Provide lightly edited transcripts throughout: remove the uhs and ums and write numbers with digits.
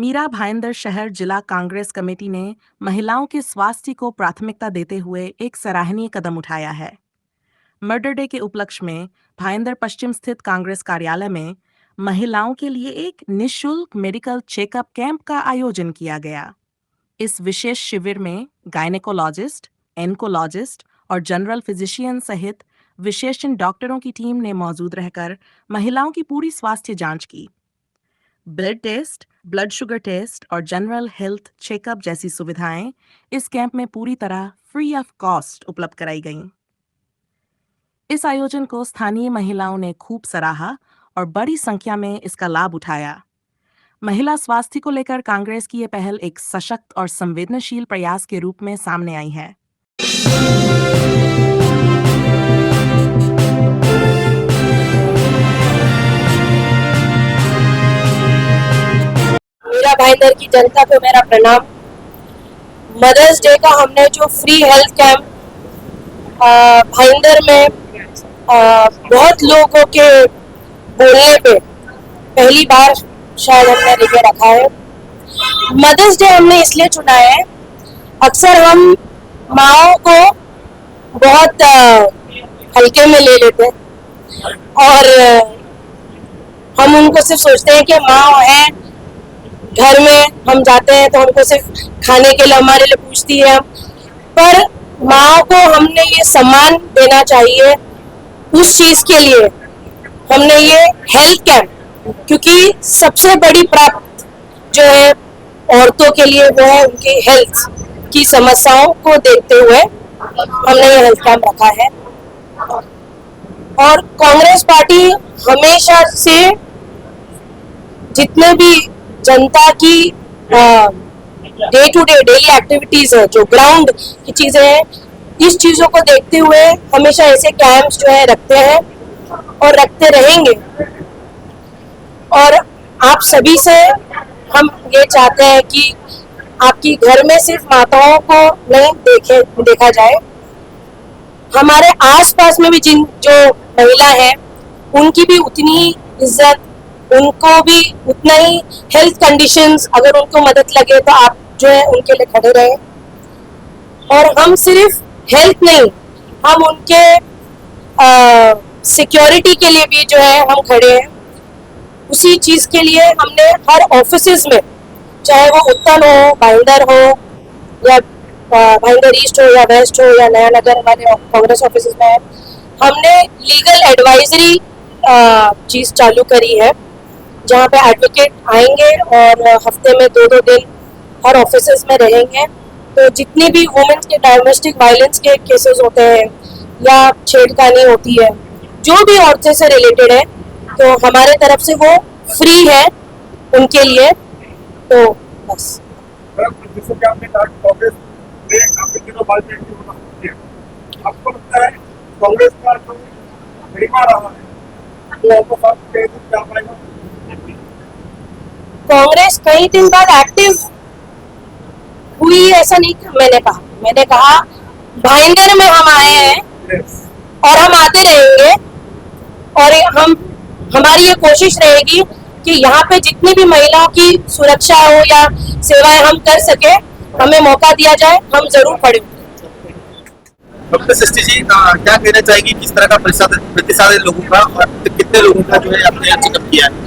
मीरा भाईंदर शहर जिला कांग्रेस कमेटी ने महिलाओं के स्वास्थ्य को प्राथमिकता देते हुए एक सराहनीय कदम उठाया है। मर्डर डे के उपलक्ष्य में भाईंदर पश्चिम स्थित कांग्रेस कार्यालय में महिलाओं के लिए एक निःशुल्क मेडिकल चेकअप कैंप का आयोजन किया गया। इस विशेष शिविर में गायनेकोलॉजिस्ट, एन्कोलॉजिस्ट और जनरल फिजिशियन सहित विशेषज्ञ डॉक्टरों की टीम ने मौजूद रहकर महिलाओं की पूरी स्वास्थ्य जांच की। Blood test, blood sugar test और जनरल हेल्थ चेकअप जैसी सुविधाएं इस कैंप में पूरी तरह फ्री ऑफ कॉस्ट उपलब्ध कराई गईं। इस आयोजन को स्थानीय महिलाओं ने खूब सराहा और बड़ी संख्या में इसका लाभ उठाया। महिला स्वास्थ्य को लेकर कांग्रेस की यह पहल एक सशक्त और संवेदनशील प्रयास के रूप में सामने आई है। मीरा भाईंदर की जनता को मेरा प्रणाम। मदर्स डे का हमने जो फ्री हेल्थ कैंप भाईंदर में बहुत लोगों के बोलने पे पहली बार शायद हमने लेके रखा है। मदर्स डे हमने इसलिए चुना है, अक्सर हम माओं को बहुत हल्के में ले लेते हैं और हम उनको सिर्फ सोचते हैं कि माँ है, घर में हम जाते हैं तो हमको सिर्फ खाने के लिए हमारे लिए पूछती है। पर माँ को हमने ये सम्मान देना चाहिए। उस चीज के लिए हमने ये हेल्थ कैंप, क्योंकि सबसे बड़ी प्राप्त जो है औरतों के लिए वो है उनकी हेल्थ की समस्याओं को देखते हुए हमने ये हेल्थ कैंप रखा है। और कांग्रेस पार्टी हमेशा से जितने भी जनता की day to day daily activities है, जो ग्राउंड की चीजें हैं, इस चीजों को देखते हुए हमेशा ऐसे कैंप्स जो है रखते हैं और रखते रहेंगे। और आप सभी से हम ये चाहते हैं कि आपकी घर में सिर्फ माताओं को नहीं देखा जाए, हमारे आसपास में भी जिन जो महिला है उनकी भी उतनी इज्जत, उनको भी उतना ही हेल्थ कंडीशंस, अगर उनको मदद लगे तो आप जो है उनके लिए खड़े रहे। और हम सिर्फ हेल्थ नहीं, हम उनके सिक्योरिटी के लिए भी जो है हम खड़े हैं। उसी चीज के लिए हमने हर ऑफिसेज में, चाहे वो उत्तन हो, भाईंदर हो या भाईंदर ईस्ट हो या वेस्ट हो या नया नगर वाले कांग्रेस ऑफिसेज में है, हमने लीगल एडवाइजरी चीज चालू करी है, जहाँ पे एडवोकेट आएंगे और हफ्ते में 2-2 दिन हर ऑफिसेज में रहेंगे। तो जितनी भी वुमेन्स के डोमेस्टिक वायलेंस के केसेस होते हैं या छेड़खानी होती है, जो भी औरतें से रिलेटेड है, तो हमारे तरफ से वो फ्री है उनके लिए। तो बस आपको लगता है कांग्रेस का जो महिमा रहा है कांग्रेस कई दिन बाद एक्टिव हुई, ऐसा नहीं मैंने कहा भाईंदर में हम आए हैं और हम आते रहेंगे। और हमारी ये कोशिश रहेगी कि यहाँ पे जितनी भी महिलाओं की सुरक्षा हो या सेवाएं हम कर सके, हमें मौका दिया जाए, हम जरूर खड़े। डॉक्टर सृष्टि जी, क्या कहना चाहेंगी, किस तरह का प्रतिसाद है लोगों का और कितने लोगों का जो है आपने चेकअप किया है?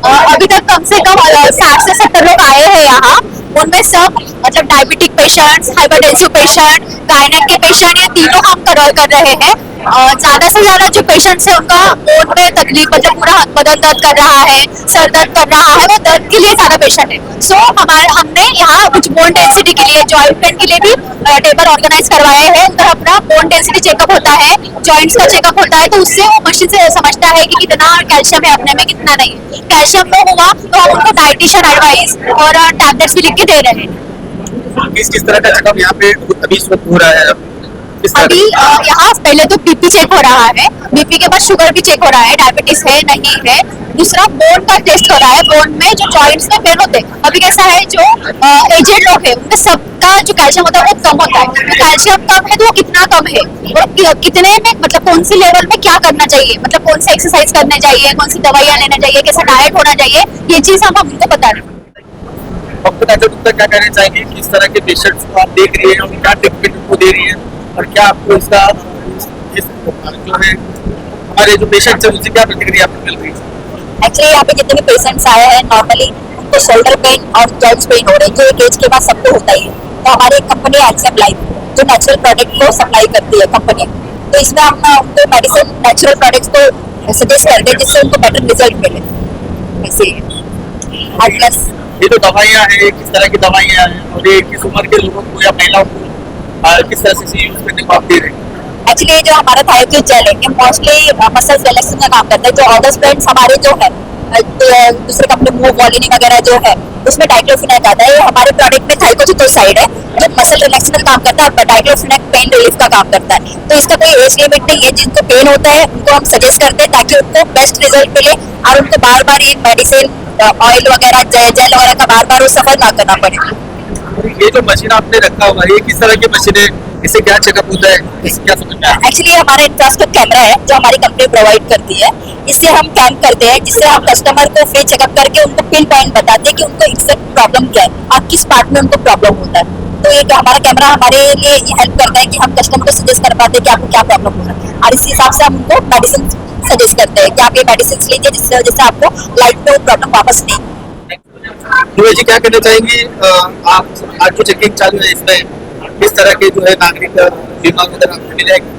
अभी तक कम से कम 60 से 70 लोग आए हैं यहाँ। उनमें सब मतलब diabetic patients, hypertensive patient, gynaec के पेशेंट, ये तीनों हम कवर कर रहे हैं। ज्यादा से ज्यादा जो पेशेंट्स है उनका बोन में तकलीफ, मतलब पूरा बदन दर्द कर रहा है, सर दर्द कर रहा है, वो दर्द के लिए ज्यादा पेशेंट है। सो हमने यहाँ कुछ बोन डेंसिटी के लिए, जॉइंट पेन के लिए भी टेबल ऑर्गेनाइज करवाए हैं। उनका अपना बोन डेंसिटी चेकअप होता है, जॉइंट्स का चेकअप होता है, तो उससे वो मशीन से समझता है कि कितना कैल्शियम है अपने में, कितना नहीं। कैल्शियम लो हुआ तो हम उनको डाइटिशियन एडवाइस और टैबलेट्स भी लिख के दे रहे हैं। किस तरह का चेकअप यहाँ पे अभी हो रहा है? अभी यहाँ पहले तो बीपी चेक हो रहा है, बीपी के बाद शुगर भी चेक हो रहा है, डायबिटीज है नहीं है। दूसरा बोन का टेस्ट हो रहा है, बोन में जो जॉइंट्स में पेन होते हैं। अभी कैसा है, जो एजेड लोग है उनका सबका जो कैल्शियम होता है वो कम होता है। तो कैल्शियम कम है तो वो कितना कम है और कितने में, मतलब कौन सी लेवल में क्या करना चाहिए, मतलब कौन सी एक्सरसाइज करनी चाहिए, कौन सी दवाइयाँ लेना चाहिए, कैसा डाइट होना चाहिए, ये चीज हम उनको बता रहे हैं। डॉक्टर काजल गुप्ता क्या कहना चाहेंगे, किस तरह के पेशेंट्स को आप देख रही हैं और क्या ट्रीटमेंट उनको दे रही हैं और क्या आपको इसका जो है हमारे जो पेशेंट्स हैं उनसे क्या प्रतिक्रिया आपको मिल रही है? एक्चुअली यहाँ पे जितने भी पेशेंट्स आए हैं नॉर्मली उनको शोल्डर पेन और जॉइंट्स पेन हो रहे हैं, जो एक एज के बाद सबको होता ही है। तो हमारी कंपनी एक्सेप लाइफ जो नेचुरल प्रोडक्ट को सप्लाई करती है कंपनी, तो इसमें हम उनको मेडिसिन नेचुरल प्रोडक्ट्स को सजेस्ट करते हैं जिससे उनको बेटर रिजल्ट मिले। ऐसे और प्लस ये जो दवाइयाँ हैं किस तरह की दवाइयाँ हैं और ये किस उम्र के लोगों को या महिलाओं को किस तरह से यूज करने को आप दे रहे हैं? एक्चुअली जो हमारा थायराइड जेल है मोस्टली मसल्स रिलैक्सेशन का काम करता है। जो अदर ब्रांड्स हमारे जो है दूसरे कंपनी मूव वॉलिनी वगैरह जो है उसमें डाइक्लोफिनेक आता है। हमारे प्रोडक्ट में थाइकोसिटोसाइड है जो मसल रिलैक्सेशन का काम करता है और डाइक्लोफिनेक पेन रिलीफ का काम करता है। तो इसका कोई एज लिमिट नहीं है, जिनको पेन होता है उनको हम सजेस्ट करते हैं ताकि उनको बेस्ट रिजल्ट मिले और उनको बार बार ये मेडिसिन ऑयल वगैरह जेल वगैरह का बार बार वो सफर ना करना पड़े। ये जो मशीन आपने रखा हुआ है ये किस तरह की मशीन है, इससे क्या चेकअप होता है, इससे क्या समझ में आया? एक्चुअली हमारा इंफ्रास्ट्रक्चर कैमरा है जो हमारी कंपनी प्रोवाइड करती है। इससे हम कैम्प करते हैं जिससे हम कस्टमर को फ्री चेकअप करके उनको पिन पॉइंट बताते हैं कि उनको एग्जैक्ट प्रॉब्लम क्या है और किस पार्ट में उनको प्रॉब्लम होता है। तो ये हमारा कैमरा हमारे लिए हेल्प करता है कि हम कस्टमर को सजेस्ट कर पाते हैं कि आपको क्या प्रॉब्लम हो रहा है और इस हिसाब से हम उनको मेडिसिन सजेस्ट करते हैं कि आप ये मेडिसिन लीजिए जिससे वजह से आपको लाइफ में वो प्रॉब्लम वापस नहीं। दुबे जी क्या कहना चाहेंगी, आप आज जो चेकिंग चालू है इसमें किस तरह के जो है नागरिक बीमा वगैरह आपको मिलेगी?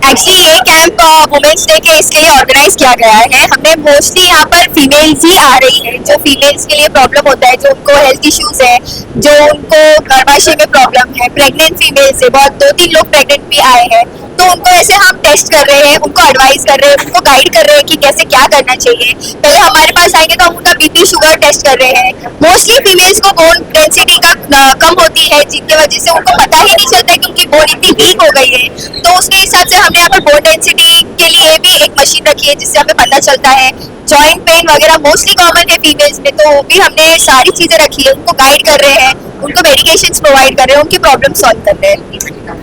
एक्चुअली ये कैंप वुमेन्स डे के इसके लिए ऑर्गेनाइज किया गया है। हमने मोस्टली यहाँ पर फीमेल्स ही आ रही है जो फीमेल्स के लिए प्रॉब्लम होता है, जो उनको हेल्थ इश्यूज है, जो उनको गर्भाशय में प्रॉब्लम है, प्रेग्नेंट फीमेल्स है, बहुत 2-3 लोग प्रेग्नेंट भी आए हैं। तो उनको ऐसे हम टेस्ट कर रहे हैं, उनको एडवाइस कर रहे हैं, उनको गाइड कर रहे हैं कि कैसे क्या करना चाहिए। पहले हमारे पास आएंगे तो हम उनका बीपी शुगर टेस्ट कर रहे हैं। मोस्टली फीमेल्स को बोन डेंसिटी का कम होती है जिनकी वजह से उनको पता ही नहीं चलता कि उनकी बोन इतनी वीक हो गई है। तो उसके हिसाब से हमने यहाँ पर बोन डेंसिटी के लिए भी एक मशीन रखी है जिससे हमें पता चलता है। जॉइंट पेन वगैरह मोस्टली कॉमन है फीमेल्स में, तो वो भी हमने सारी चीजें रखी है। उनको गाइड कर रहे हैं, उनको मेडिकेशंस प्रोवाइड कर रहे हैं, उनकी प्रॉब्लम सॉल्व कर रहे हैं।